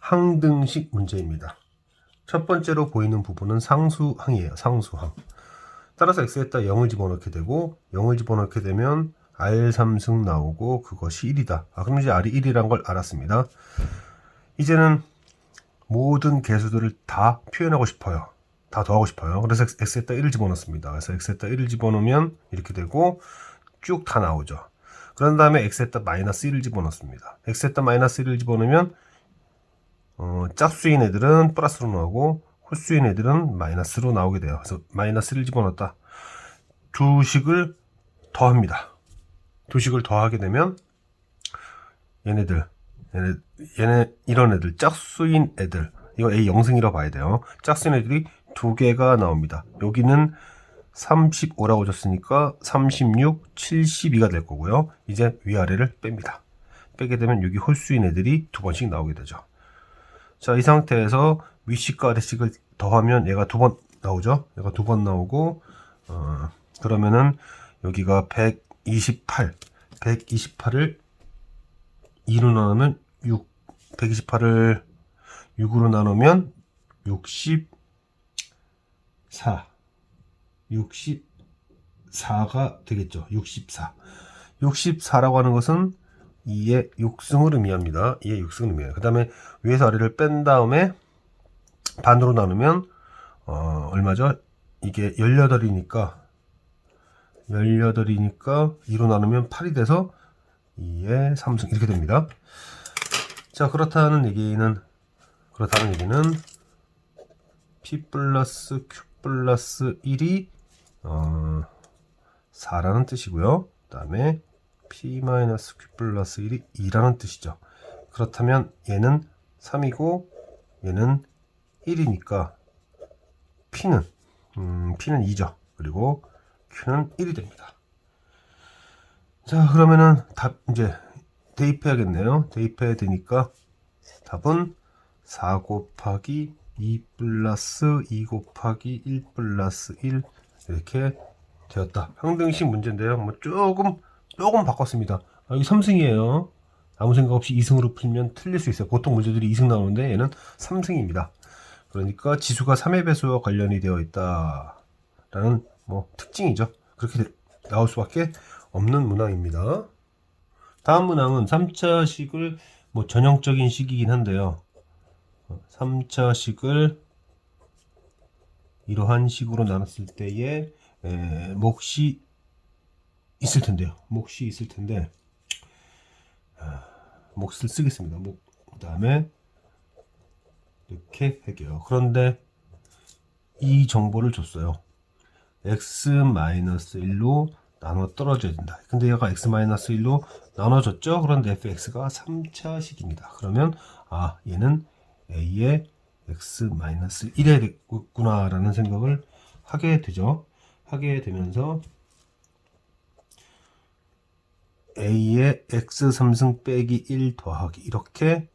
항등식 문제입니다. 첫 번째로 보이는 부분은 상수항이에요. 상수항. 따라서 x에다 0을 집어넣게 되고 0을 집어넣게 되면 R3승 나오고 그것이 1이다. 그럼 이제 R이 1이란 걸 알았습니다. 이제는 모든 개수들을 다 표현하고 싶어요. 다 더하고 싶어요. 그래서 x에다 1을 집어넣습니다. 그래서 x에다 1을 집어넣으면 이렇게 되고 쭉 다 나오죠. 그런 다음에 x에다 마이너스 1을 집어넣습니다. x에다 마이너스 1을 집어넣으면 짝수인 애들은 플러스로 나오고 홀수인 애들은 마이너스로 나오게 돼요. 그래서 마이너스를 집어넣었다. 두 식을 더합니다. 두 식을 더하게 되면 얘네 이런 애들 짝수인 애들, 이거 A 영승이라고 봐야 돼요. 짝수인 애들이 두 개가 나옵니다. 여기는 35라고 줬으니까 36, 72가 될 거고요. 이제 위아래를 뺍니다. 빼게 되면 여기 홀수인 애들이 두 번씩 나오게 되죠. 자, 이 상태에서 윗식과 아래식을 더하면 얘가 두 번 나오죠. 얘가 두 번 나오고 그러면은 여기가 128을 2로 나누면 6, 128을 6으로 나누면 64가 되겠죠. 64라고 하는 것은 2의 6승을 의미합니다. 2의 6승을 의미해요. 그 다음에 위에서 아래를 뺀 다음에 반으로 나누면 얼마죠? 이게 18이니까 2로 나누면 8이 돼서 2의 3승 이렇게 됩니다. 자, 그렇다는 얘기는 P 플러스 Q 플러스 1이 4라는 뜻이고요. 그 다음에 P 마이너스 Q 플러스 1이 2라는 뜻이죠. 그렇다면 얘는 3이고 얘는 1이니까 P는 2죠. 그리고 Q는 1이 됩니다. 자, 그러면은 답 이제 대입해야겠네요. 대입해야 되니까 답은 4 곱하기 2 플러스 2 곱하기 1 플러스 1 이렇게 되었다. 항등식 문제인데요. 뭐 조금 바꿨습니다. 여기 3승이에요. 아무 생각 없이 2승으로 풀면 틀릴 수 있어요. 보통 문제들이 2승 나오는데 얘는 3승입니다. 그러니까 지수가 3의 배수와 관련이 되어 있다라는 뭐 특징이죠. 그렇게 나올 수밖에 없는 문항입니다. 다음 문항은 3차식을 뭐 전형적인 식이긴 한데요. 3차식을 이러한 식으로 나눴을 때에 몫이 있을 텐데요. 몫이 있을 텐데 몫을 쓰겠습니다. 그 다음에 이렇게 할게요. 그런데 이 정보를 줬어요. x-1로 나눠 떨어져야 된다. 근데 얘가 x-1로 나눠졌죠? 그런데 fx가 3차식입니다. 그러면 얘는 a의 x-1에 됐구나 라는 생각을 하게 되죠. 하게 되면서 a의 x3승 빼기 1 더하기 이렇게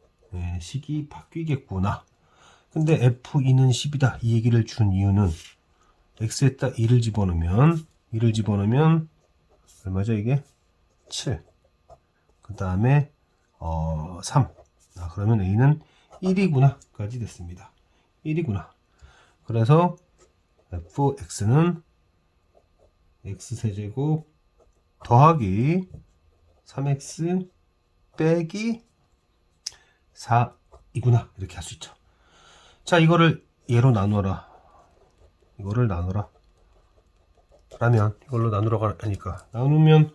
식이 바뀌겠구나. 근데 f2는 10이다 이 얘기를 준 이유는 x에다 2를 집어넣으면 얼마죠 이게? 7. 그 다음에 3. 그러면 a는 1이구나 까지 됐습니다. 1이구나. 그래서 fx는 x세제곱 더하기 3x 빼기 4이구나 이렇게 할 수 있죠. 자, 이거를 얘로 나누어라. 이거를 나누라. 라면 이걸로 나누라고 하니까 나누면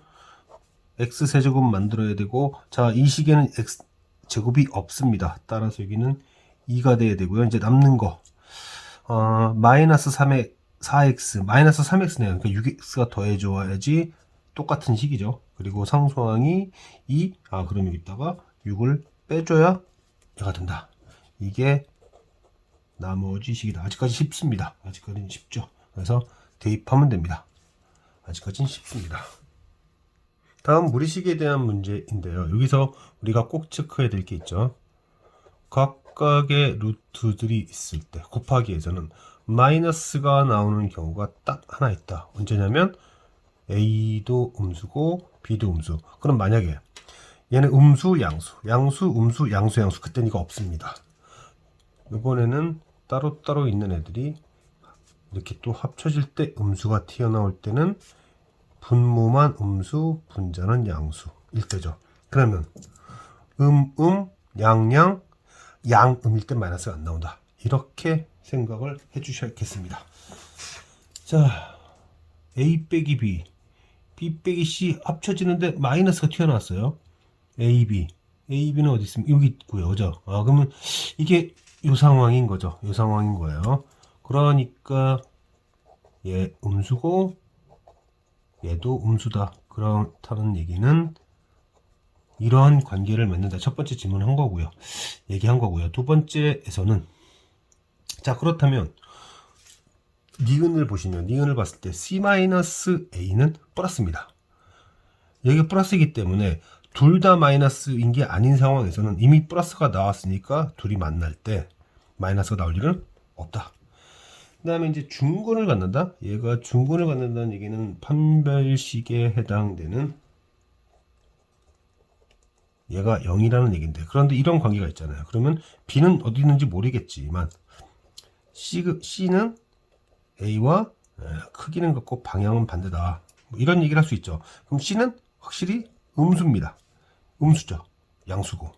x세제곱 만들어야 되고, 자, 이 식에는 x제곱이 없습니다. 따라서 여기는 2가 돼야 되고요. 이제 남는 거 마이너스 3의 4x 마이너스 3x네요. 그러니까 6x가 더해줘야지 똑같은 식이죠. 그리고 상수항이 2. 그럼 여기다가 6을 빼줘야 얘가 된다. 이게 나머지 식이다. 아직까지 쉽습니다. 아직까지는 쉽죠. 그래서 대입하면 됩니다. 아직까지는 쉽습니다. 다음 무리식에 대한 문제인데요. 여기서 우리가 꼭 체크해야 될 게 있죠. 각각의 루트들이 있을 때 곱하기에서는 마이너스가 나오는 경우가 딱 하나 있다. 언제냐면 A도 음수고 B도 음수. 그럼 만약에 얘는 음수, 양수, 양수, 음수, 양수, 양수. 그때는 이거 없습니다. 이번에는 따로따로 있는 애들이 이렇게 또 합쳐질 때 음수가 튀어나올 때는 분모만 음수, 분자는 양수일 때죠. 그러면 양, 양음일 때 마이너스가 안 나온다. 이렇게 생각을 해주셔야겠습니다. 자, A 빼기 B, B 빼기 C 합쳐지는데 마이너스가 튀어나왔어요. AB는 어디 있습니까? 여기 있고요. 그죠? 그러면 이게 이 상황인 거죠. 이 상황인 거예요. 그러니까 얘 음수고 얘도 음수다. 그렇다는 얘기는 이러한 관계를 맺는다. 첫 번째 질문한 거고요. 얘기한 거고요. 두 번째에서는 자, 그렇다면 니은을 보시면 니은을 봤을 때 C-A는 플러스입니다. 여기가 플러스이기 때문에 둘 다 마이너스인 게 아닌 상황에서는 이미 플러스가 나왔으니까 둘이 만날 때 마이너스가 나올 일은 없다. 그 다음에 이제 중근을 갖는다. 얘가 중근을 갖는다는 얘기는 판별식에 해당되는 얘가 0이라는 얘기인데, 그런데 이런 관계가 있잖아요. 그러면 B는 어디 있는지 모르겠지만 C는 A와 크기는 같고 방향은 반대다. 뭐 이런 얘기를 할 수 있죠. 그럼 C는 확실히 음수입니다. 음수죠. 양수고.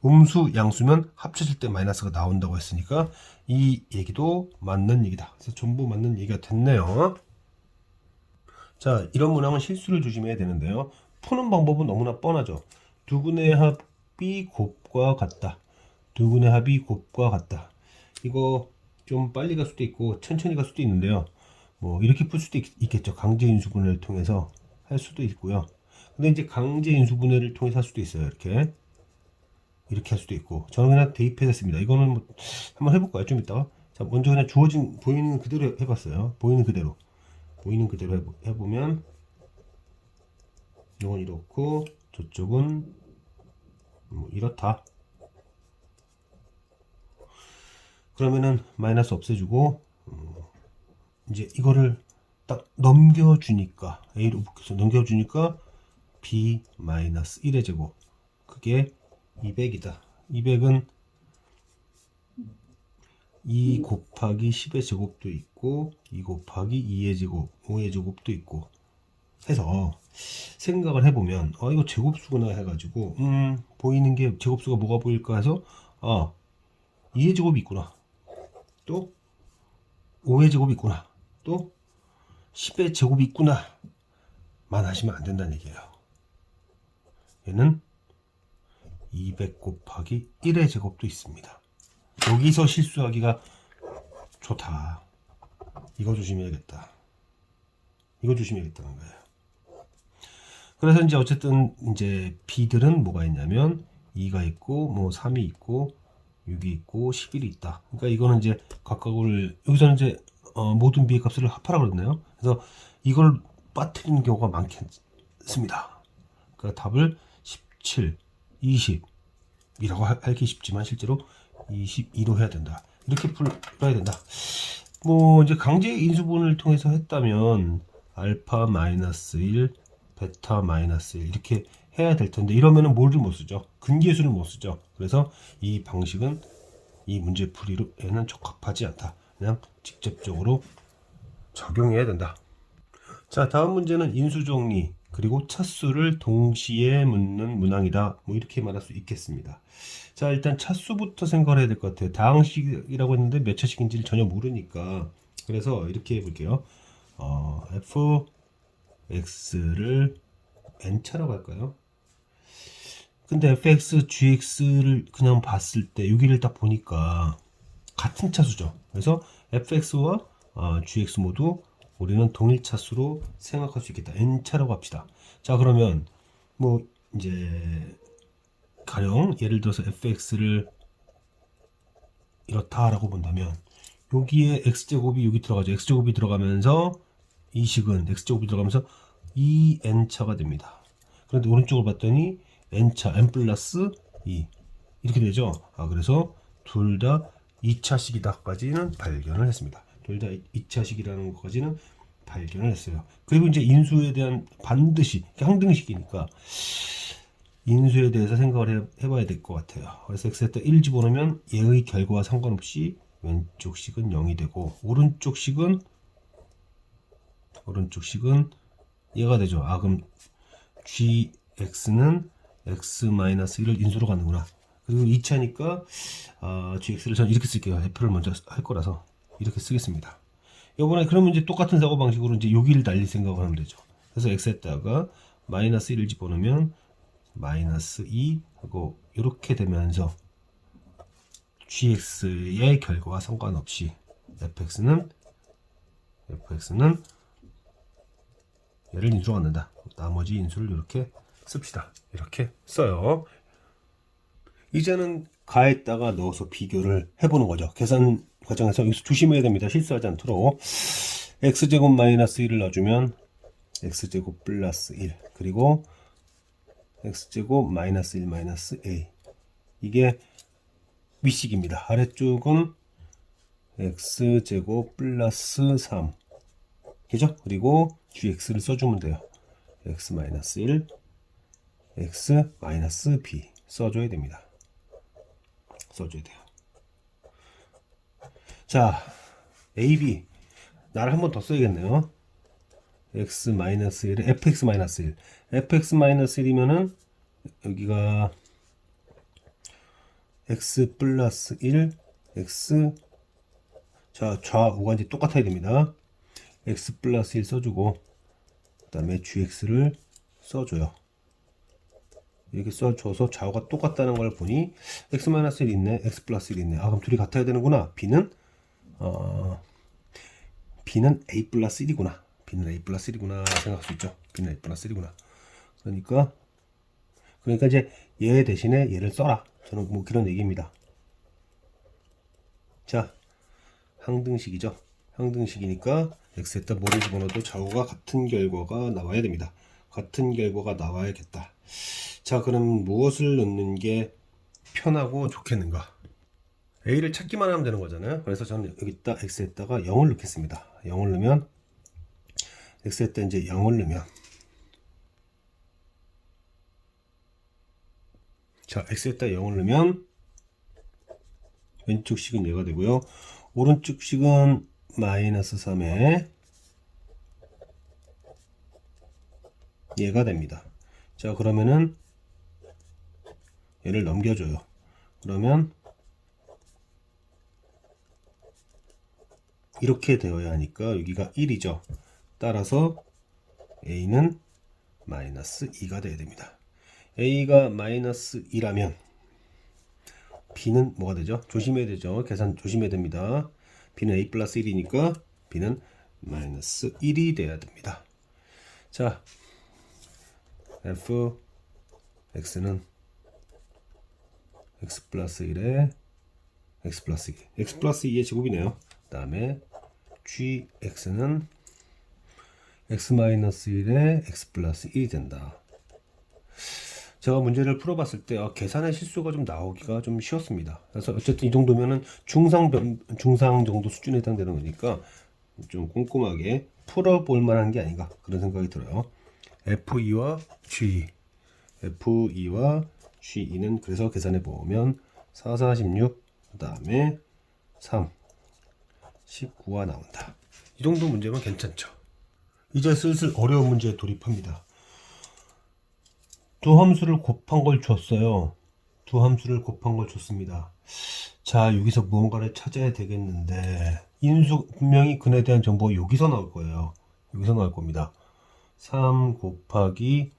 음수, 양수면 합쳐질 때 마이너스가 나온다고 했으니까 이 얘기도 맞는 얘기다. 그래서 전부 맞는 얘기가 됐네요. 자, 이런 문항은 실수를 조심해야 되는데요. 푸는 방법은 너무나 뻔하죠. 두근의 합이 곱과 같다. 두근의 합이 곱과 같다. 이거 좀 빨리 갈 수도 있고 천천히 갈 수도 있는데요. 뭐 이렇게 풀 수도 있겠죠. 강제 인수분해를 통해서 할 수도 있고요. 근데 이제 강제 인수분해를 통해서 할 수도 있어요. 이렇게 할 수도 있고. 저는 그냥 대입해서 이거는 뭐 한번 해볼까요? 좀 이따가. 자, 먼저 그냥 주어진 보이는 그대로 해봤어요. 보이는 그대로 해보면 이건 이렇고 저쪽은 뭐 이렇다. 그러면은 마이너스 없애주고 이제 이거를 딱 넘겨주니까 A로 묶여서 넘겨주니까 B-1의 제곱, 그게 200이다. 200은 2 곱하기 10의 제곱도 있고 2 곱하기 2의 제곱, 5의 제곱도 있고 해서 생각을 해보면 이거 제곱수구나 해가지고 보이는 게 제곱수가 뭐가 보일까 해서 2의 제곱이 있구나, 또 5의 제곱이 있구나, 또 10의 제곱이 있구나 만 하시면 안 된다는 얘기예요. 얘는 200 곱하기 1의 제곱도 있습니다. 여기서 실수하기가 좋다. 이거 조심해야겠다. 이거 조심해야겠다는 거예요. 그래서 이제 어쨌든 이제 B들은 뭐가 있냐면 2가 있고 뭐 3이 있고 6이 있고 11이 있다. 그러니까 이거는 이제 각각을 여기서는 이제 모든 B의 값을 합하라고 그랬네요. 그래서 이걸 빠뜨리는 경우가 많겠습니다. 그러니까 답을 17, 20이라고 하기 쉽지만 실제로 22로 해야 된다. 이렇게 풀어야 된다. 뭐 이제 강제 인수분을 통해서 했다면 알파 마이너스 1, 베타 마이너스 1 이렇게 해야 될 텐데 이러면은 뭐를 못 쓰죠? 근계수를 못 쓰죠. 그래서 이 방식은 이 문제 풀이에는 적합하지 않다. 그냥 직접적으로 적용해야 된다. 자, 다음 문제는 인수정리 그리고 차수를 동시에 묻는 문항이다. 뭐 이렇게 말할 수 있겠습니다. 자, 일단 차수부터 생각을 해야 될 것 같아요. 다항식이라고 했는데 몇 차식인지를 전혀 모르니까 그래서 이렇게 해볼게요. fx를 n차라고 할까요? 근데 fx, gx를 그냥 봤을 때 여기를 딱 보니까 같은 차수죠. 그래서 fx와 gx 모두 우리는 동일 차수로 생각할 수 있겠다. n차라고 합시다. 자, 그러면 뭐 이제 가령 예를 들어서 fx를 이렇다라고 본다면 여기에 x제곱이 여기 들어가죠. x제곱이 들어가면서 이 식은 x제곱이 들어가면서 2n차가 됩니다. 그런데 오른쪽을 봤더니 n차, n 플러스 2 이렇게 되죠. 그래서 둘 다 2차식이다까지는 발견을 했습니다. 둘 다 2차식이라는 것까지는 발견을 했어요. 그리고 이제 인수에 대한 반드시 항등식이니까 인수에 대해서 생각을 해봐야 될 것 같아요. 그래서 x에다 1 집어넣으면 얘의 결과와 상관없이 왼쪽 식은 0이 되고 오른쪽 식은 얘가 되죠. 아, 그럼 gx는 x-1을 인수로 가는구나. 그리고 2차니까 gx를 저는 이렇게 쓸게요. f를 먼저 할 거라서 이렇게 쓰겠습니다. 이번에 그러면 이제 똑같은 사고 방식으로 이제 여기를 날릴 생각을 하면 되죠. 그래서 x에다가 마이너스 1을 집어넣으면 마이너스 2 하고 이렇게 되면서 gx의 결과와 상관없이 fx는 얘를 인수로 갖는다. 나머지 인수를 이렇게 씁시다. 이렇게 써요. 이제는 가에다가 넣어서 비교를 해보는 거죠. 계산 과정에서 여기서 조심해야 됩니다. 실수하지 않도록. x제곱 마이너스 1을 넣어주면 x제곱 플러스 1 그리고 x제곱 마이너스 1 마이너스 a 이게 윗식입니다. 아래쪽은 x제곱 플러스 3 그죠? 그리고 gx를 써주면 돼요. x 마이너스 1 x 마이너스 b 써줘야 됩니다. 써줘야 돼요. 자, ab 나를 한 번 더 써야겠네요. x 마이너스 1에 fx 마이너스 1 fx 마이너스 1이면은 여기가 x 플러스 1 x 자 좌우가 이제 똑같아야 됩니다. x 플러스 1 써주고 그 다음에 gx를 써줘요. 이렇게 써줘서 좌우가 똑같다는 걸 보니 x 마이너스 1 있네, x 플러스 1 있네. 아, 그럼 둘이 같아야 되는구나. b는 a 플러스 1이구나. b는 a 플러스 1이구나 생각할 수 있죠. b는 a 플러스 1이구나. 그러니까 이제 얘 대신에 얘를 써라. 저는 뭐 그런 얘기입니다. 자, 항등식이죠. 항등식이니까 x에다 뭐를 집어넣어도 좌우가 같은 결과가 나와야 됩니다. 같은 결과가 나와야겠다. 자, 그럼 무엇을 넣는 게 편하고 좋겠는가? a를 찾기만 하면 되는 거잖아요. 그래서 저는 여기다 x에다가 0을 넣겠습니다. 0을 넣으면 x에다 이제 0을 넣으면 자, x에다 0을 넣으면 왼쪽 식은 얘가 되고요. 오른쪽 식은 마이너스 3에 얘가 됩니다. 자, 그러면은 얘를 넘겨줘요. 그러면 이렇게 되어야 하니까 여기가 1이죠. 따라서 a는 마이너스 2가 돼야 됩니다. a가 마이너스 2라면 b는 뭐가 되죠? 조심해야 되죠. 계산 조심해야 됩니다. b는 a 플러스 1이니까 b는 마이너스 1이 돼야 됩니다. 자, f x는 x 플러스 1에 x 플러스 2 x 플러스 2의 제곱이네요. 그 다음에 gx는 x 마이너스 1에 x 플러스 1이 된다. 제가 문제를 풀어봤을 때 계산의 실수가 좀 나오기가 좀 쉬웠습니다. 그래서 어쨌든 이 정도면은 중상 정도 수준에 해당되는 거니까 좀 꼼꼼하게 풀어볼 만한 게 아닌가 그런 생각이 들어요. F2와 G2는 그래서 계산해 보면 4, 4, 16, 그 다음에 3, 19가 나온다. 이 정도 문제면 괜찮죠. 이제 슬슬 어려운 문제에 돌입합니다. 두 함수를 곱한 걸 줬어요. 두 함수를 곱한 걸 줬습니다. 자, 여기서 무언가를 찾아야 되겠는데 인수 분명히 근에 대한 정보가 여기서 나올 거예요. 여기서 나올 겁니다. 3 곱하기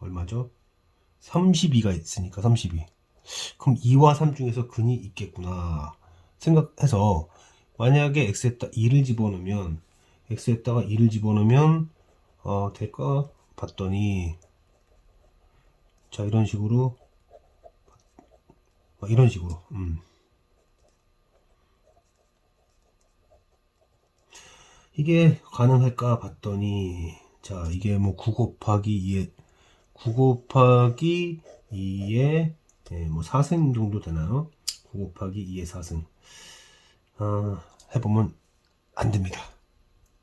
얼마죠? 32가 있으니까 32. 그럼 2와 3 중에서 근이 있겠구나 생각해서 만약에 x에다 2를 집어넣으면 x에다가 2를 집어넣으면 될까 봤더니 자, 이런 식으로 이게 가능할까 봤더니 자, 이게 뭐 9 곱하기 2의 뭐 4승 정도 되나요? 9 곱하기 2의 4승 해보면 안 됩니다.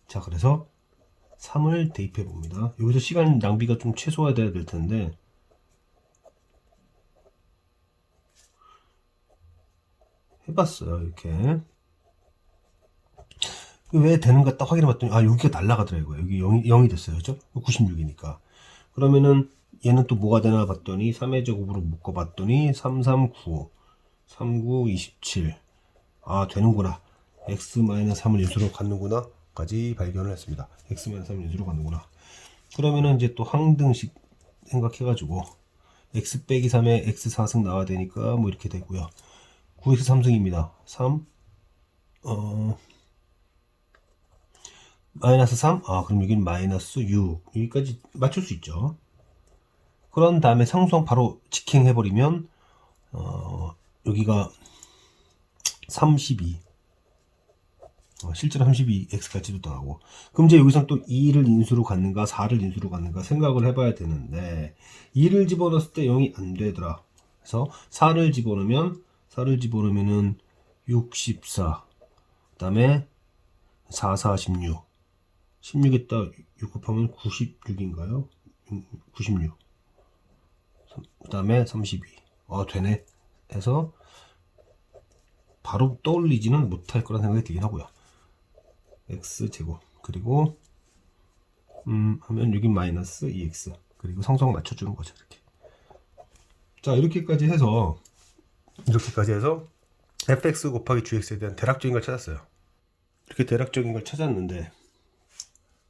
자, 그래서 3을 대입해 봅니다. 여기서 시간 낭비가 좀 최소화돼야 될 텐데 해봤어요. 이렇게 왜 되는가 딱 확인해 봤더니 여기가 날라가더라고요. 여기 0이 됐어요. 그죠? 96이니까 그러면은 얘는 또 뭐가 되나 봤더니 3의 제곱으로 묶어 봤더니 3395 39 27 되는구나. x-3을 인수로 갖는구나 까지 발견을 했습니다. x-3을 인수로 갖는구나. 그러면은 이제 또 항등식 생각해가지고 x 빼기 3에 x 4승 나와야 되니까 뭐 이렇게 되고요. 9x 3승입니다. 3 마이너스 3? 그럼 여기는 마이너스 6 여기까지 맞출 수 있죠. 그런 다음에 상수항 바로 직행해버리면 여기가 32 실제로 32x까지도 나오고 그럼 이제 여기서 또 2를 인수로 갖는가 4를 인수로 갖는가 생각을 해봐야 되는데 2를 집어넣었을 때 0이 안 되더라. 그래서 4를 집어넣으면은 64 그 다음에 4, 16 16에다 6 곱하면 96인가요? 96 그 다음에 32 되네 해서 바로 떠올리지는 못할 거란 생각이 들긴 하고요. x제곱 그리고 하면 여기 마이너스 2x 그리고 성성 맞춰주는 거죠. 이렇게 자 이렇게까지 해서 fx 곱하기 gx에 대한 대략적인 걸 찾았어요. 이렇게 대략적인 걸 찾았는데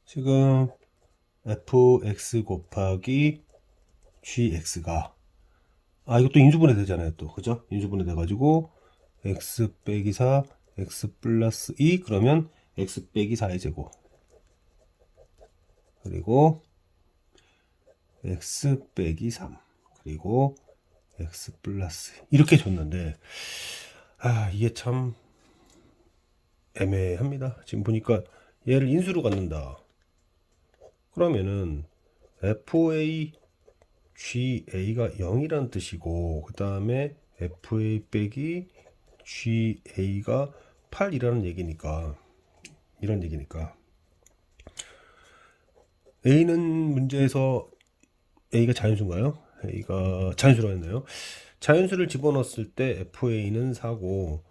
지금 fx 곱하기 gx가 이것도 인수분해 되잖아요. 또 그죠? 인수분해 돼가지고 x 빼기 4 x 플러스 2 그러면 x 빼기 4의 제곱 그리고 x 빼기 3 그리고 x 플러스 이렇게 줬는데 이게 참 애매합니다. 지금 보니까 얘를 인수로 갖는다 그러면은 fa GA가 0이란 뜻이고 그 다음에 FA 빼기 GA가 8이라는 얘기니까 이런 얘기니까 A는 문제에서 A가 자연수인가요? A가 자연수로 했나요? 자연수를 집어넣었을 때 FA는 4고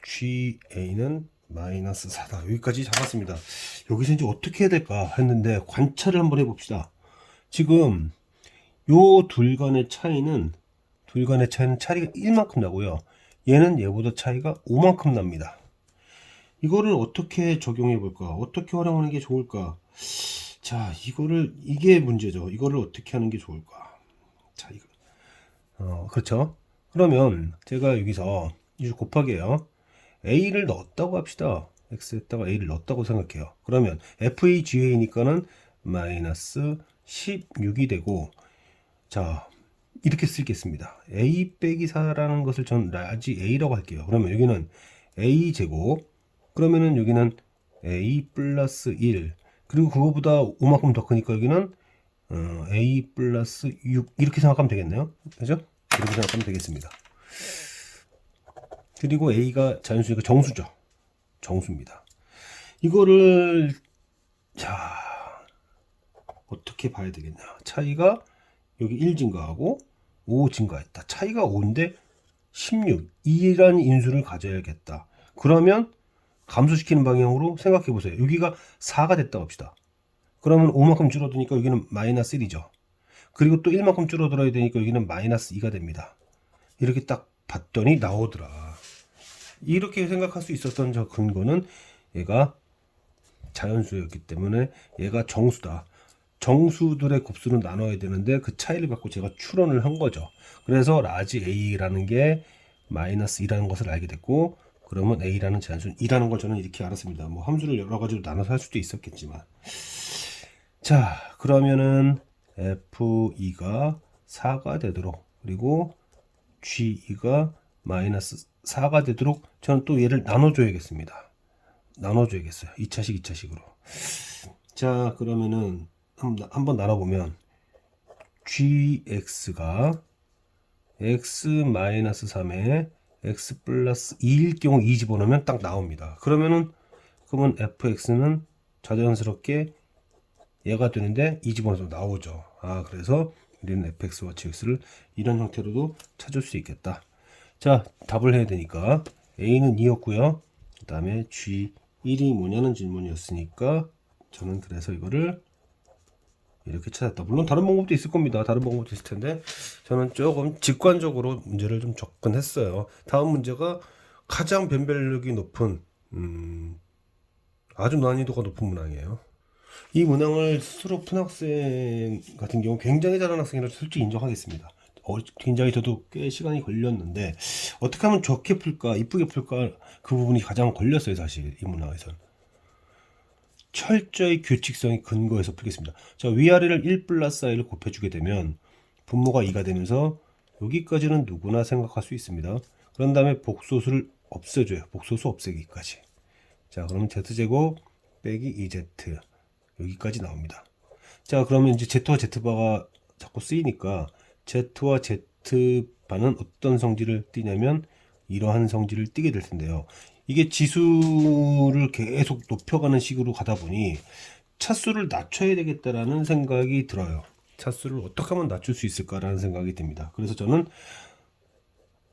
GA는 마이너스 4다. 여기까지 잡았습니다. 여기서 이제 어떻게 해야 될까 했는데 관찰을 한번 해봅시다. 지금 요 둘 간의 차이는 차이가 1만큼 나고요. 얘는 얘보다 차이가 5만큼 납니다. 이거를 어떻게 적용해 볼까? 어떻게 활용하는 게 좋을까? 자, 이게 문제죠. 이거를 어떻게 하는 게 좋을까? 자, 그렇죠. 그러면 제가 여기서 이 곱하기예요. A를 넣었다고 합시다. X에다가 A를 넣었다고 생각해요. 그러면 FAGA니까는 마이너스 16이 되고 자 이렇게 쓰겠습니다. A 빼기 4라는 것을 전 라지 A라고 할게요. 그러면 여기는 A 제곱 그러면은 여기는 A 플러스 1 그리고 그거보다 5만큼 더 크니까 여기는 A 플러스 6 이렇게 생각하면 되겠네요. 그죠? 이렇게 생각하면 되겠습니다. 그리고 A가 자연수니까 정수죠. 정수입니다. 이거를 자 어떻게 봐야 되겠냐. 차이가 여기 1 증가하고 5 증가했다. 차이가 5인데 16 2라는 인수를 가져야겠다. 그러면 감소시키는 방향으로 생각해 보세요. 여기가 4가 됐다고 합시다. 그러면 5만큼 줄어드니까 여기는 마이너스 1이죠. 그리고 또 1만큼 줄어들어야 되니까 여기는 마이너스 2가 됩니다. 이렇게 딱 봤더니 나오더라. 이렇게 생각할 수 있었던 저 근거는 얘가 자연수였기 때문에 얘가 정수다. 정수들의 곱수는 나눠야 되는데 그 차이를 갖고 제가 추론을 한 거죠. 그래서 라지 A라는 게 마이너스 2라는 것을 알게 됐고 그러면 A라는 자연수는 2라는 걸 저는 이렇게 알았습니다. 뭐 함수를 여러 가지로 나눠서 할 수도 있었겠지만 자 그러면은 F2가 4가 되도록 그리고 G2가 마이너스 4가 되도록 저는 또 얘를 나눠줘야겠습니다. 나눠줘야겠어요. 2차식 2차식으로. 자 그러면은 한번 나눠보면 gx가 x-3에 x 플러스 2일 경우 2 집어넣으면 딱 나옵니다. 그러면 fx는 자연스럽게 얘가 되는데 이 집어넣어서 나오죠. 그래서 우리는 fx와 gx를 이런 형태로도 찾을 수 있겠다. 자, 답을 해야 되니까 a는 2였고요. 그 다음에 g1이 뭐냐는 질문이었으니까 저는 그래서 이거를 이렇게 찾았다. 물론 다른 방법도 있을 겁니다. 다른 방법도 있을 텐데 저는 조금 직관적으로 문제를 좀 접근했어요. 다음 문제가 가장 변별력이 높은 아주 난이도가 높은 문항이에요. 이 문항을 스스로 푼 학생 같은 경우 굉장히 잘하는 학생이라서 솔직히 인정하겠습니다. 굉장히 저도 꽤 시간이 걸렸는데 어떻게 하면 좋게 풀까 이쁘게 풀까 그 부분이 가장 걸렸어요. 사실 이 문항에선 철저히 규칙성이 근거해서 풀겠습니다. 자, 위아래를 1 플러스 i를 곱해주게 되면 분모가 2가 되면서 여기까지는 누구나 생각할 수 있습니다. 그런 다음에 복소수를 없애줘요. 복소수 없애기까지. 자, 그러면 z제곱 빼기 2z 여기까지 나옵니다. 자, 그러면 이제 z와 z바가 자꾸 쓰이니까 z와 z바는 어떤 성질을 띠냐면 이러한 성질을 띠게 될 텐데요. 이게 지수를 계속 높여가는 식으로 가다 보니 차수를 낮춰야 되겠다라는 생각이 들어요. 차수를 어떻게 하면 낮출 수 있을까라는 생각이 듭니다. 그래서 저는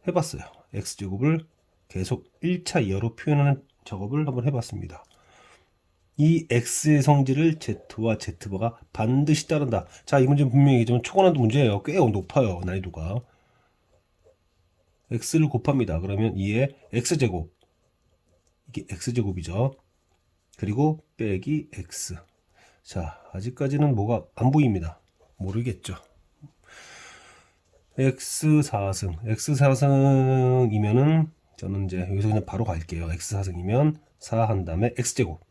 해봤어요. x제곱을 계속 1차 이하로 표현하는 작업을 한번 해봤습니다. 이 x의 성질을 z와 z바가 반드시 따른다. 자, 이 문제는 분명히 얘기하지만 초고난도 문제예요. 꽤 높아요. 난이도가. x를 곱합니다. 그러면 이에 x제곱. 이게 x제곱이죠. 그리고 빼기 x. 자, 아직까지는 뭐가 안 보입니다. 모르겠죠. x4승. x4승이면은 저는 이제 여기서 그냥 바로 갈게요. x4승이면 4 한 다음에 x제곱.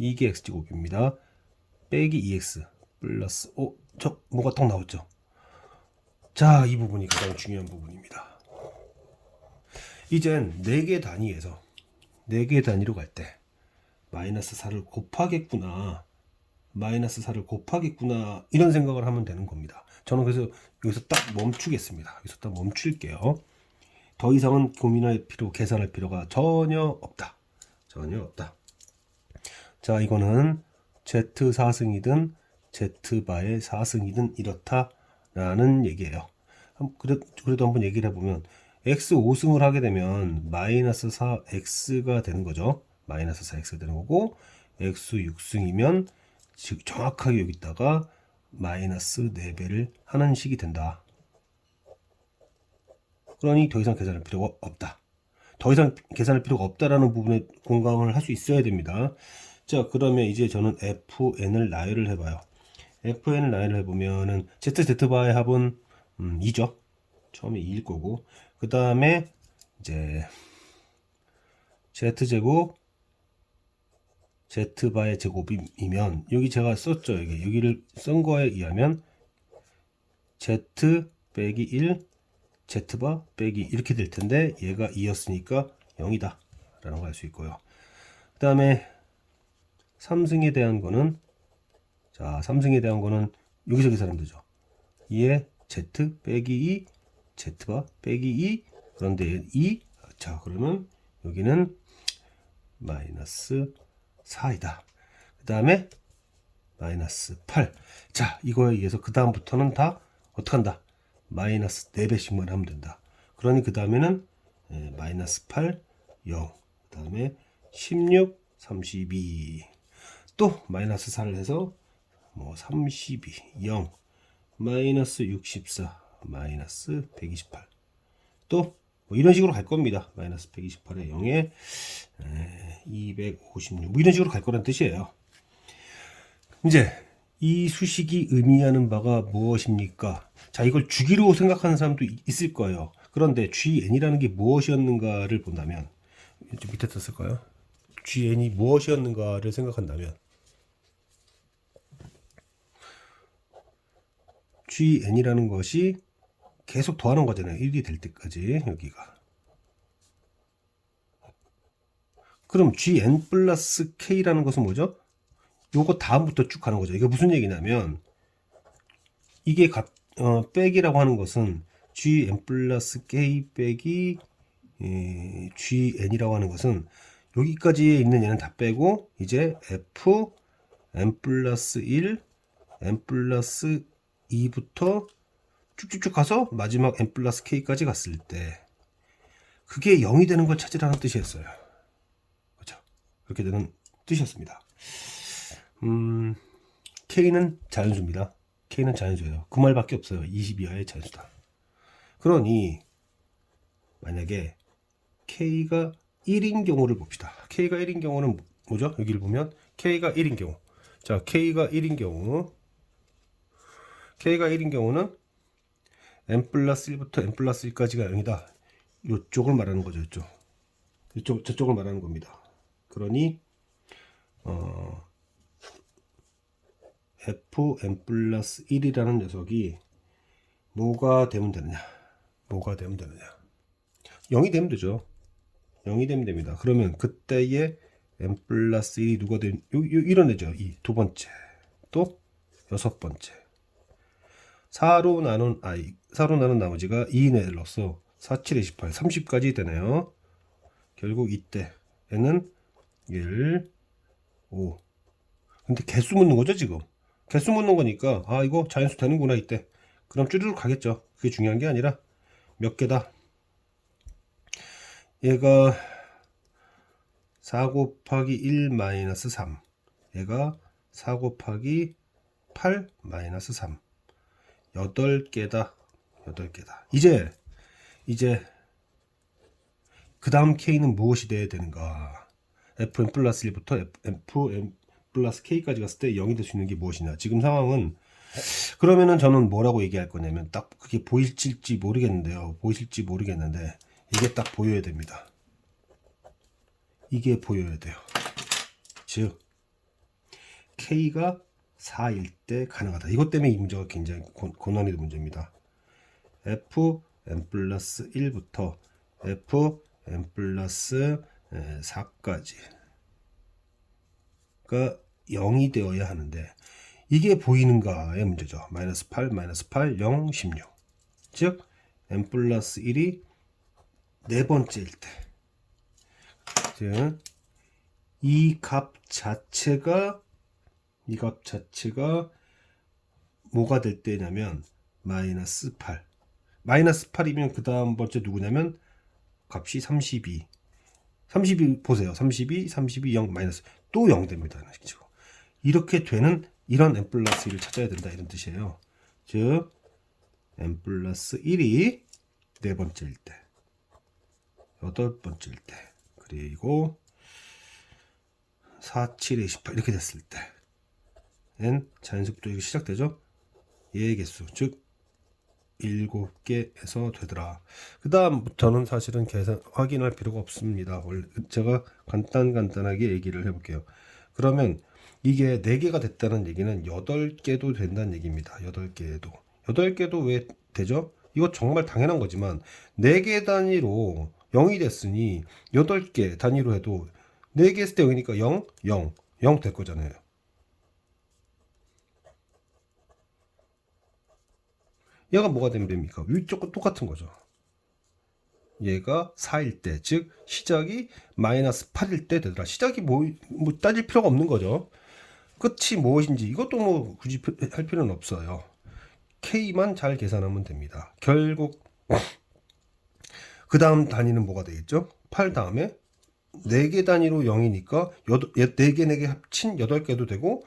이게 x제곱입니다. 빼기 2x 플러스 저 뭐가 딱 나왔죠. 자, 이 부분이 가장 중요한 부분입니다. 이젠 4개 단위에서 4개 단위로 갈 때 마이너스 4를 곱하겠구나, 마이너스 4를 곱하겠구나 이런 생각을 하면 되는 겁니다. 저는 그래서 여기서 딱 멈추겠습니다. 여기서 딱 멈출게요. 더 이상은 고민할 필요, 계산할 필요가 전혀 없다. 전혀 없다. 자, 이거는 Z4승이든 Z바의 4승이든 이렇다라는 얘기예요. 그래도 한번 얘기를 해보면 X5승을 하게 되면 마이너스 4X가 되는 거죠. 마이너스 4X가 되는 거고, X6승이면 즉 정확하게 여기다가 마이너스 4배를 하는 식이 된다. 그러니 더 이상 계산할 필요가 없다. 더 이상 계산할 필요가 없다라는 부분에 공감을 할 수 있어야 됩니다. 자, 그러면 이제 저는 fn을 나열을 해봐요. fn을 나열을 해보면은 z바의 합은 2죠. 처음에 2일 거고, 그 다음에 이제 z제곱 z바의 제곱이면 여기 제가 썼죠. 여기를 쓴 거에 의하면 z 빼기 1 z바 빼기 이렇게 될 텐데 얘가 2였으니까 0이다 라는 걸 알 수 있고요. 그 다음에 3승에 대한 거는, 자, 3승에 대한 거는 여기서 계산하면 되죠. 2에 z 빼기 2 z바 빼기 2, 그런데 2, 자, 그러면 여기는 마이너스 4이다. 그 다음에 마이너스 8. 자, 이거에 의해서 그 다음부터는 다 어떻게 한다? 마이너스 4배씩만 하면 된다. 그러니 그 다음에는 마이너스 8, 0. 그 다음에 16, 32. 또 마이너스 4를 해서 뭐 32, 0. 마이너스 64, 마이너스 128. 또 뭐 이런 식으로 갈 겁니다. 마이너스 128에 0에 256. 뭐 이런 식으로 갈 거란 뜻이에요. 이제 이 수식이 의미하는 바가 무엇입니까? 자, 이걸 주기로 생각하는 사람도 있을 거예요. 그런데 GN이라는 게 무엇이었는가를 본다면, 좀 밑에 떴을까요? GN이 무엇이었는가를 생각한다면, GN이라는 것이 계속 더하는 거잖아요. 1이 될 때까지 여기가. 그럼 GN 플러스 K라는 것은 뭐죠? 요거 다음부터 쭉 가는 거죠. 이게 무슨 얘기냐면, 이게 빼기라고 하는 것은 GN 플러스 K 빼기 GN이라고 하는 것은 여기까지에 있는 얘는 다 빼고 이제 F N 플러스 1 n 플러스 2부터 쭉쭉쭉 가서 마지막 n 플러스 k까지 갔을 때 그게 0이 되는 걸 찾으라는 뜻이었어요. 그렇죠? 그렇게 되는 뜻이었습니다. k는 자연수입니다. k는 자연수예요. 그 말밖에 없어요. 20 이하의 자연수다. 그러니 만약에 k가 1인 경우를 봅시다. k가 1인 경우는 뭐죠? 여기를 보면 k가 1인 경우. 자, k가 1인 경우는 n 플러스 1부터 n 플러스 1까지가 0이다. 이쪽을 말하는 거죠. 저쪽을 말하는 겁니다. 그러니 fn 플러스 1이라는 녀석이 뭐가 되면 되느냐? 0이 되면 되죠. 0이 되면 됩니다. 그러면 그때의 n 플러스 1이 누가 되는 이런 애죠. 이 두 번째 또 여섯 번째 4로 나눈 나머지가 2인 애로서 4, 7, 28, 30까지 되네요. 결국 이때 얘는 1, 5. 근데 개수 묻는 거죠 지금. 개수 묻는 거니까 이거 자연수 되는구나 이때. 그럼 쭈르륵 가겠죠. 그게 중요한 게 아니라 몇 개다. 얘가 4 곱하기 1 마이너스 3. 얘가 4 곱하기 8 마이너스 3. 8개다. 이제 그 다음 k는 무엇이 돼야 되는가? fn 플러스 1부터 fn 플러스 k까지 갔을 때 0이 될 수 있는 게 무엇이냐? 지금 상황은 그러면은 저는 뭐라고 얘기할 거냐면 딱 그게 보일지 모르겠는데 이게 딱 보여야 됩니다. 이게 보여야 돼요. 즉 k가 4일 때 가능하다. 이것 때문에 이 문제가 굉장히 고난이도 문제입니다. fn 플러스 1부터 fn 플러스 4까지가 0이 되어야 하는데 이게 보이는가의 문제죠. 마이너스 8, 0, 16. 즉 n 플러스 1이 네 번째일 때, 즉 이 값 자체가 뭐가 될 때냐면 마이너스 8. 마이너스 8이면 그 다음 번째 누구냐면 값이 32 보세요. 32, 0, 마이너스 또 0 됩니다. 이렇게 되는 이런 n 플러스 1을 찾아야 된다 이런 뜻이에요. 즉 n 플러스 1이 네 번째일 때, 여덟 번째일 때, 그리고 4, 7, 28 이렇게 됐을 때 n 자연수부터 이렇게 시작되죠. 얘의 개수 즉 7개에서 되더라. 그 다음부터는 사실은 확인할 필요가 없습니다. 원래 제가 간단하게 얘기를 해볼게요. 그러면 이게 4개가 됐다는 얘기는 8개도 된다는 얘기입니다. 8개도 왜 되죠? 이거 정말 당연한 거지만 4개 단위로 0이 됐으니 8개 단위로 해도 4개 했을 때 0이니까 0 될 거잖아요. 얘가 뭐가 되면 됩니까? 위쪽과 똑같은 거죠. 얘가 4일 때, 즉 시작이 마이너스 8일 때 되더라. 시작이 뭐 따질 필요가 없는 거죠. 끝이 무엇인지 이것도 뭐 굳이 할 필요는 없어요. K만 잘 계산하면 됩니다. 결국 그 다음 단위는 뭐가 되겠죠? 8 다음에 4개 단위로 0이니까 4개 합친 8개도 되고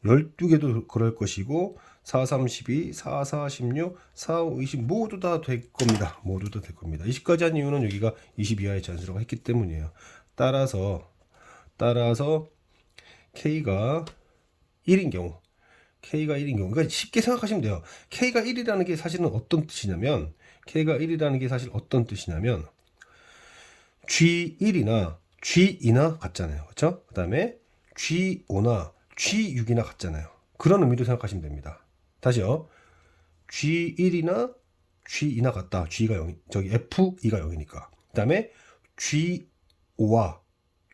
12개도 그럴 것이고 4, 3, 12, 4, 4, 16, 4, 5, 20 모두 다 될 겁니다. 20까지 한 이유는 여기가 20 이하의 자연수라고 했기 때문이에요. 따라서 K가 1인 경우 그러니까 쉽게 생각하시면 돼요. K가 1이라는 게 사실은 어떤 뜻이냐면 G1이나 G2나 같잖아요. 그렇죠? 그 다음에 G5나 G6이나 같잖아요. 그런 의미로 생각하시면 됩니다. 다시요. G1이나 G2나 같다. G가 0, F2가 0이니까. 그 다음에 G5와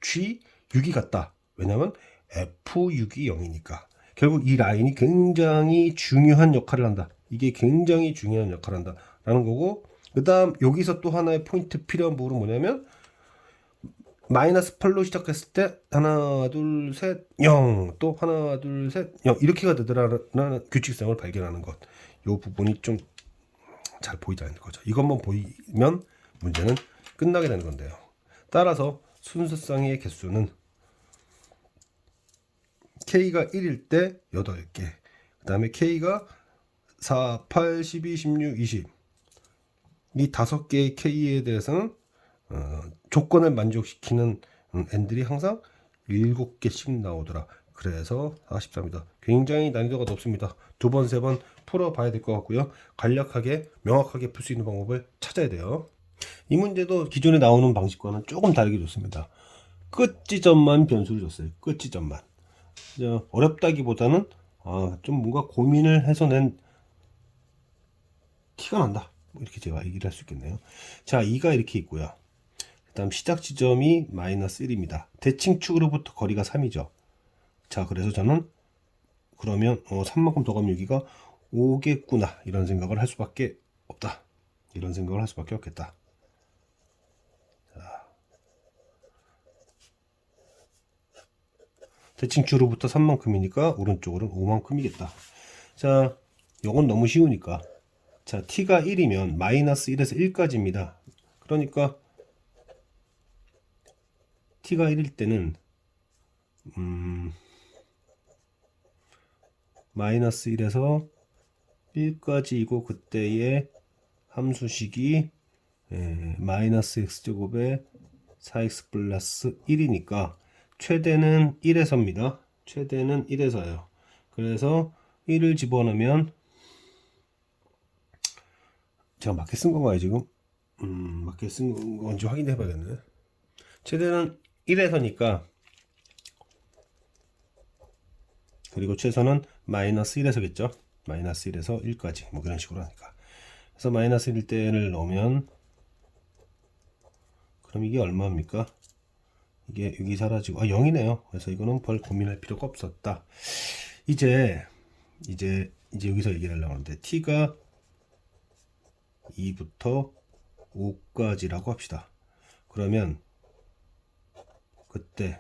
G6이 같다. 왜냐면 F6이 0이니까. 결국 이 라인이 굉장히 중요한 역할을 한다. 이게 굉장히 중요한 역할을 한다라는 거고, 그 다음 여기서 또 하나의 포인트 필요한 부분은 뭐냐면 마이너스 8로 시작했을 때 하나 둘 셋 0, 또 하나 둘 셋 0 이렇게가 되더라라는 규칙성을 발견하는 것. 이 부분이 좀 잘 보이지 않는 거죠. 이것만 보이면 문제는 끝나게 되는 건데요. 따라서 순서상의 개수는 K가 1일 때 8개, 그 다음에 K가 4, 8, 12, 16, 20 이 5개의 K에 대해서는 조건을 만족시키는 n들이 항상 7개씩 나오더라. 그래서 43이다. 굉장히 난이도가 높습니다. 두 번, 세 번 풀어봐야 될 것 같고요. 간략하게, 명확하게 풀 수 있는 방법을 찾아야 돼요. 이 문제도 기존에 나오는 방식과는 조금 다르게 줬습니다. 끝 지점만 변수를 줬어요. 끝 지점만. 어렵다기보다는 좀 뭔가 고민을 해서 낸 티가 난다. 이렇게 제가 얘기를 할 수 있겠네요. 자, 2가 이렇게 있고요. 그 다음 시작 지점이 마이너스 1입니다. 대칭축으로부터 거리가 3이죠. 자, 그래서 저는 그러면 3만큼 더 가면 여기가 5겠구나 이런 생각을 할 수밖에 없다. 이런 생각을 할 수밖에 없겠다. 자, 대칭축으로부터 3만큼이니까 오른쪽으로는 5만큼이겠다. 자, 요건 너무 쉬우니까. 자, t가 1이면 마이너스 1에서 1까지입니다. 그러니까 t가 1일 때는 마이너스 1에서 1까지이고 그때의 함수식이 마이너스 x제곱에 4x 플러스 1이니까 최대는 1에서입니다. 최대는 1에서요. 그래서 1을 집어넣으면 제가 맞게 쓴 건가요 지금? 맞게 쓴 건지 확인해 봐야겠네. 최대는 1에서니까 그리고 최소는 마이너스 1에서겠죠. 마이너스 1에서 1까지 뭐 그런 식으로 하니까. 그래서 마이너스 1대를 넣으면 그럼 이게 얼마입니까? 이게 여기 사라지고 0이네요. 그래서 이거는 별 고민할 필요가 없었다. 이제 여기서 얘기를 하려고 하는데 t가 2부터 5까지라고 합시다. 그러면 그때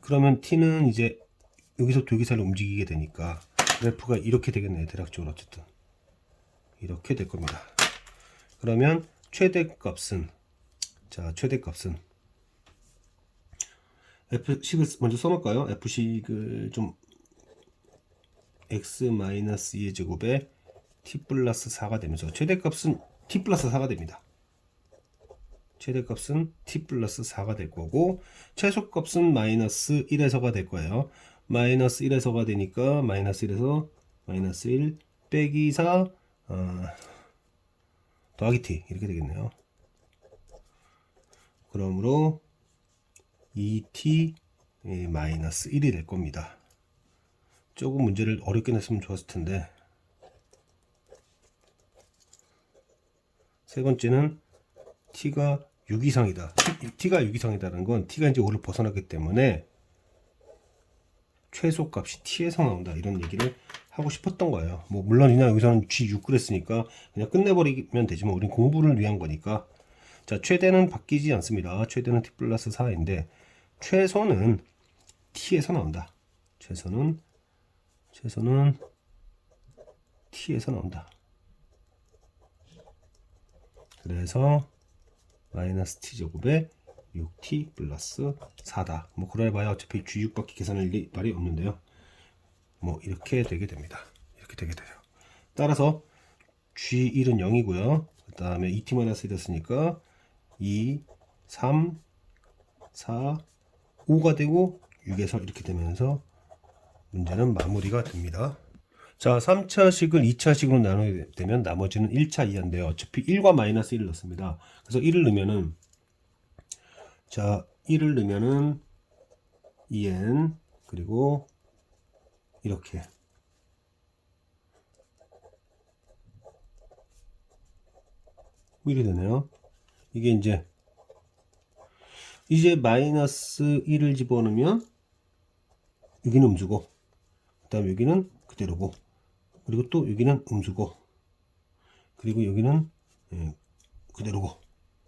그러면 t는 이제 여기서부터 여기 사이로 움직이게 되니까 그래프가 이렇게 되겠네요. 대략적으로 어쨌든 이렇게 될 겁니다. 그러면 최대값은 최대값은 f식을 먼저 써놓을까요? f식을 좀 x-2의 제곱에 t 플러스 4가 되면서 최대값은 t 플러스 4가 됩니다. 최대값은 t 플러스 4가 될 거고 최소값은 마이너스 1에서가 될 거예요. 마이너스 1에서가 되니까 마이너스 1에서 마이너스 1 빼기 4 더하기 t 이렇게 되겠네요. 그러므로 2t 마이너스 1이 될 겁니다. 조금 문제를 어렵게 냈으면 좋았을 텐데. 세 번째는 t가 6 이상이다. t가 6 이상이다는 건 t가 이제 5를 벗어나기 때문에 최소값이 t에서 나온다. 이런 얘기를 하고 싶었던 거예요. 뭐 물론 그냥 여기서는 g6 그랬으니까 그냥 끝내버리면 되지만 우린 공부를 위한 거니까. 자, 최대는 바뀌지 않습니다. 최대는 t 플러스 4인데 최소는 t에서 나온다. 최소는 t에서 나온다. 그래서 마이너스 t제곱에 6t 플러스 4다. 뭐 그래봐야 어차피 g6밖에 계산할 말이 없는데요. 뭐 이렇게 되게 됩니다. 이렇게 되게 돼요. 따라서 g1은 0이고요. 그 다음에 2t-1이 됐으니까 2, 3, 4, 5가 되고 6에서 이렇게 되면서 문제는 마무리가 됩니다. 자, 3차식을 2차식으로 나누게 되면 나머지는 1차 이하인데요. 어차피 1과 마이너스 1을 넣습니다. 그래서 1을 넣으면은 2n 그리고 이렇게 이렇게 되네요. 이게 이제 마이너스 1을 집어넣으면 여기는 음수고 그 다음 여기는 그대로고 그리고 또 여기는 음수고 그리고 여기는 그대로고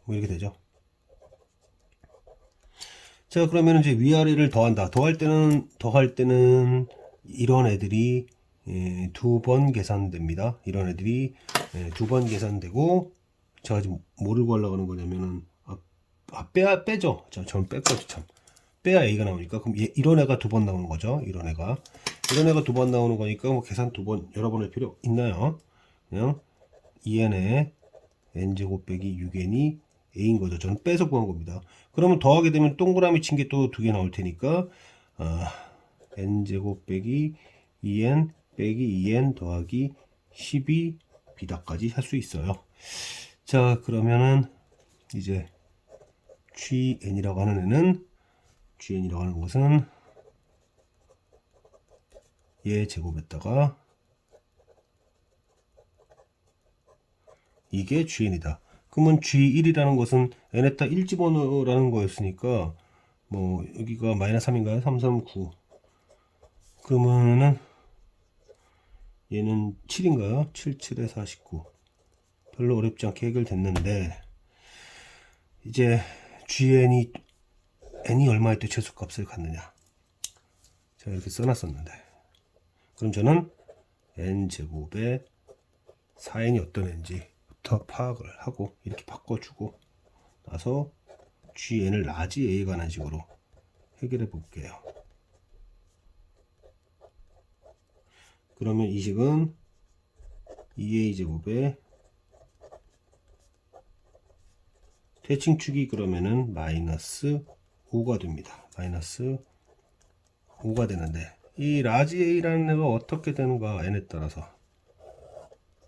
뭐 이렇게 되죠. 자, 그러면 이제 위아래를 더한다. 더할 때는 이런 애들이 두 번 계산됩니다. 이런 애들이 두 번 계산되고, 제가 지금 뭐를 구하려고 하는 거냐면은, 빼죠. 저는 뺐거든요, 참. 빼야 A가 나오니까. 그럼 이런 애가 두 번 나오는 거죠. 이런 애가 두 번 나오는 거니까, 뭐 계산 두 번, 여러 번 할 필요 있나요? 그냥 2n에 n제곱 빼기 6n이 a인 거죠. 저는 빼서 구한 겁니다. 그러면 더하게 되면 동그라미 친 게 또 두 개 나올 테니까, n제곱 빼기 2n 빼기 2n 더하기 12 b다까지 할 수 있어요. 자, 그러면은 이제 gn이라고 하는 애는, gn이라고 하는 것은 얘 제곱에다가 이게 gn이다. 그러면 g1이라는 것은 n에다 1 집어넣으라는 거였으니까, 뭐 여기가 마이너스 3인가요? 3, 3, 9. 그러면은 얘는 7인가요? 7, 7에 49. 별로 어렵지 않게 해결됐는데, 이제 n이 얼마일 때 최소값을 갖느냐. 제가 이렇게 써놨었는데, 그럼 저는 n제곱에 4n이 어떤 n지부터 파악을 하고 이렇게 바꿔주고 나서 gn을 라지 a에 관한 식으로 해결해 볼게요. 그러면 이 식은 2a 제곱에 대칭축이 그러면은 마이너스 5가 됩니다. 마이너스 5가 되는데, 이 라지 a라는 애가 어떻게 되는가 n에 따라서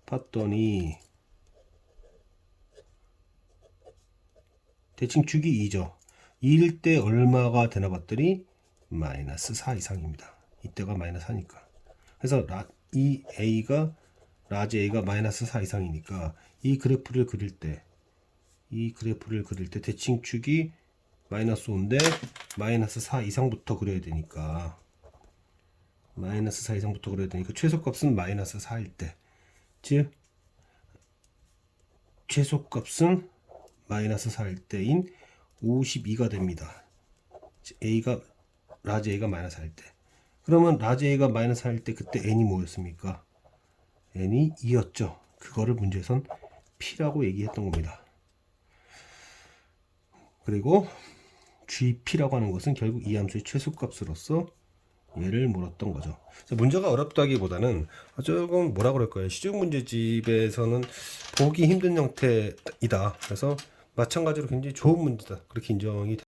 봤더니 대칭축이 2죠. 2일 때 얼마가 되나 봤더니 마이너스 4 이상입니다. 이때가 마이너스 4니까. 그래서 이 a가 라지 a가 마이너스 4 이상이니까 이 그래프를 그릴 때 대칭축이 마이너스 5인데 마이너스 4 이상부터 그려야 되니까 최소값은 마이너스 4일 때, 즉 최소값은 마이너스 4일 때인 52가 됩니다. 라지 a가 마이너스 4일 때. 그러면 라지 a가 마이너스 4일 때 그때 n이 뭐였습니까? n이 2였죠. 그거를 문제에선 p라고 얘기했던 겁니다. 그리고 gp라고 하는 것은 결국 이 함수의 최소값으로서 얘를 물었던 거죠. 문제가 어렵다기보다는 조금 뭐라 그럴까요? 시중 문제집에서는 보기 힘든 형태이다. 그래서 마찬가지로 굉장히 좋은 문제다. 그렇게 인정이